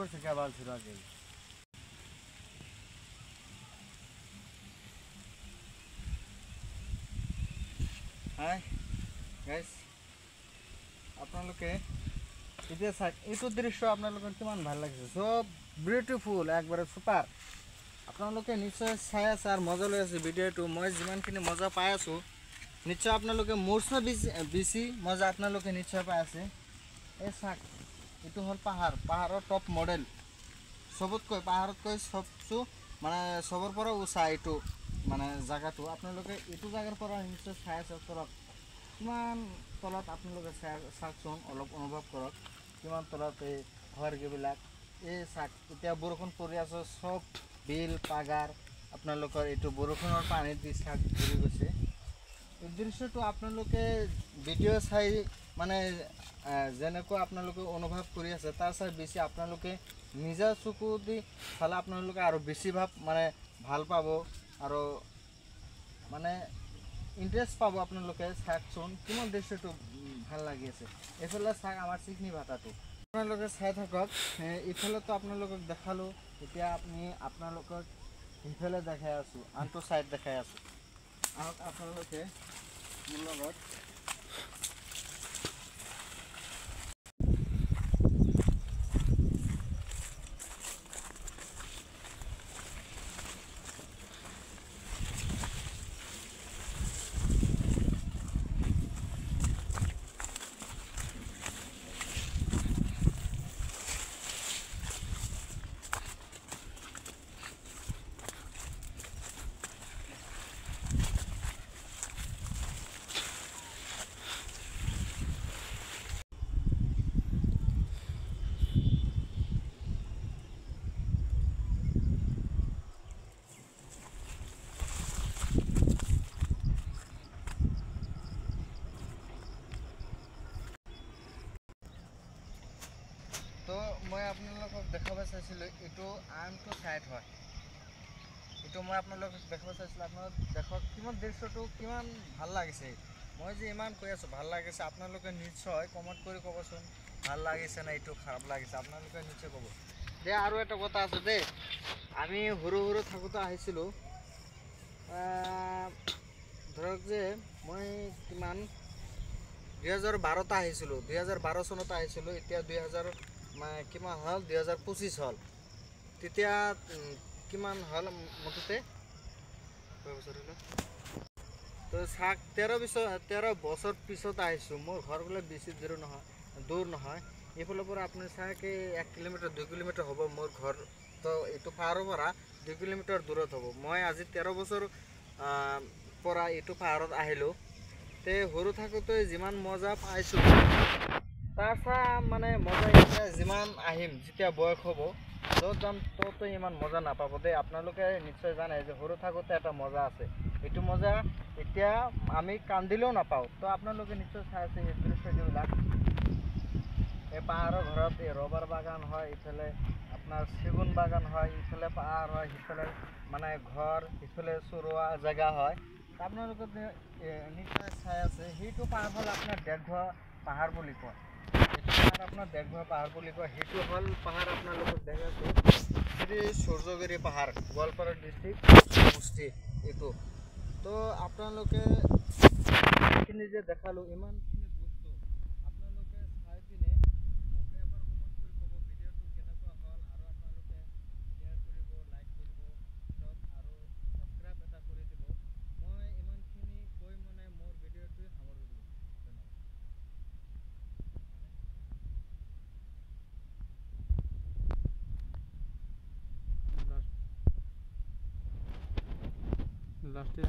করছে কেবল ছিল আগে। হাই গাইস, আপোনালোকে এতিয়া চাওক এইটো দৃশ্য আপোনালোকৰ কিমান ভাল লাগিছে, সব বিউটিফুল, একবাৰে সুপাৰ। আপোনালোকে নিশ্চয় চাই আছে আৰু মজা লৈ আছে ভিডিঅ'টো। মই যিমানখিনি মজা পাই আছোঁ, নিশ্চয় আপোনালোকে মোৰছে বেছি মজা আপোনালোকে নিশ্চয় পাই আছে। এই চাওক, এইটো হ'ল পাহাৰৰ টপ মডেল, চবতকৈ পাহাৰতকৈ মানে চবৰ পৰা উঁচা এইটো মানে জেগাটো। আপোনালোকে এইটো জেগাৰ পৰা নিশ্চয় চাই আছে তলত, কিমান তলত আপোনালোকে চাওকচোন, অলপ অনুভৱ কৰক কিমান তলত এই ঘৰবিলাক। এই চাওক, এতিয়া বৰষুণ পৰি আছে, চব বিল পাগাৰ আপোনালোকৰ এইটো বৰষুণৰ পানী দি চাওক ভৰি গৈছে। এই দৃশ্যটো আপোনালোকে ভিডিঅ' চাই মানে যেনেকুৱা আপোনালোকে অনুভৱ কৰি আছে, তাৰ চাই বেছি আপোনালোকে নিজা চকু দি চালে আপোনালোকে আৰু বেছি মানে ভাল পাব আৰু মানে ইণ্টাৰেষ্ট পাব। আপোনালোকে চাওকচোন কিমান দৃশ্যটো ভাল লাগি আছে। এইফালে চাওক আমাৰ চিকনি ভাটাটো, আপোনালোকে চাই থাকক। ইফালেতো আপোনালোকক দেখালোঁ, এতিয়া আপোনালোকক সিফালে দেখাই আছোঁ, আনটো ছাইড দেখাই আছোঁ। আহক আপোনালোকে মোৰ লগত। তো মই আপোনালোকক দেখাব চাইছিলোঁ, এইটো আনটো ছাইড হয়। এইটো মই আপোনালোকক দেখাব চাইছিলোঁ, আপোনালোক দেখক কিমান দৃশ্যটো কিমান ভাল লাগিছে। মই যে ইমান কৈ আছোঁ ভাল লাগিছে, আপোনালোকে নিশ্চয় কমেণ্ট কৰি ক'বচোন ভাল লাগিছে না এইটো খাৰাপ লাগিছে, আপোনালোকে নিশ্চয় ক'ব। দে আৰু এটা কথা আছে দেই, আমি সৰু থাকোঁতে আহিছিলোঁ, ধৰক যে মই কিমান 2012ত আহিছিলোঁ, 2012 চনত আহিছিলোঁ। এতিয়া 2000 কিমান হ'ল, 2025 হ'ল। তেতিয়া কিমান হ'ল মুঠতে বছৰ হ'ল। তো চাওক 13 বছৰ পিছত আহিছোঁ। মোৰ ঘৰ বোলে বেছি দূৰ নহয়। এইফালৰ পৰা আপুনি চাওক 1 কিলোমিটাৰ 2 কিলোমিটাৰ হ'ব মোৰ ঘৰ। তো এইটো পাহাৰৰ পৰা 2 কিলোমিটাৰ দূৰত হ'ব। মই আজি 13 বছৰ পৰা এইটো পাহাৰত আহিলোঁ। তে সৰু থাকোঁতে যিমান মজা পাইছোঁ, তাৰ মানে মজা এতিয়া যিমান আহিম, যেতিয়া বয়স হ'ব, য'ত যাম ত'তো ইমান মজা নাপাব দেই। আপোনালোকে নিশ্চয় জানে যে সৰু থাকোঁতে এটা মজা আছে, এইটো মজা এতিয়া আমি কান্দিলেও নাপাওঁ। তো আপোনালোকে নিশ্চয় চাই আছে এই দৃশ্যবিলাক। এই পাহাৰৰ ঘৰত এই ৰবাৰ বাগান হয়, ইফালে আপোনাৰ চেগুন বাগান হয়, ইফালে পাহাৰ হয়, সিফালে মানে ঘৰ, ইফালে চৰোৱা জেগা হয়। আপোনালোকে নিশ্চয় চাই আছে, সেইটো পাহাৰ হ'ল আপোনাৰ দেগভা পাহাৰ বুলি কয়। এইটো পাহাৰ আপোনাৰ দেগভা পাহাৰ বুলি কয়। সেইটো হ'ল পাহাৰ আপোনালোকক দেখাইছোঁ, শ্ৰী সূৰ্যগিৰি পাহাৰ, গোৱালপাৰা ডিষ্ট্ৰিক্ট সমষ্টি এইটো। তো আপোনালোকে এইখিনি যে দেখালোঁ, ইমানখিনি বস্তু আপোনালোকে চাই পিনে মোক এবাৰ কমেণ্ট কৰি ক'ব ভিডিঅ'টো কেনেকুৱা হ'ল, আৰু আপোনালোকে শ্বেয়াৰ কৰিব, লাইক কৰিব, আৰু ছাবস্ক্ৰাইব এটা কৰি দিব। মই ইমানখিনি কৈ মানে মোৰ ভিডিঅ'টো সামৰি দিলোঁ। ধন্যবাদ। লাষ্টে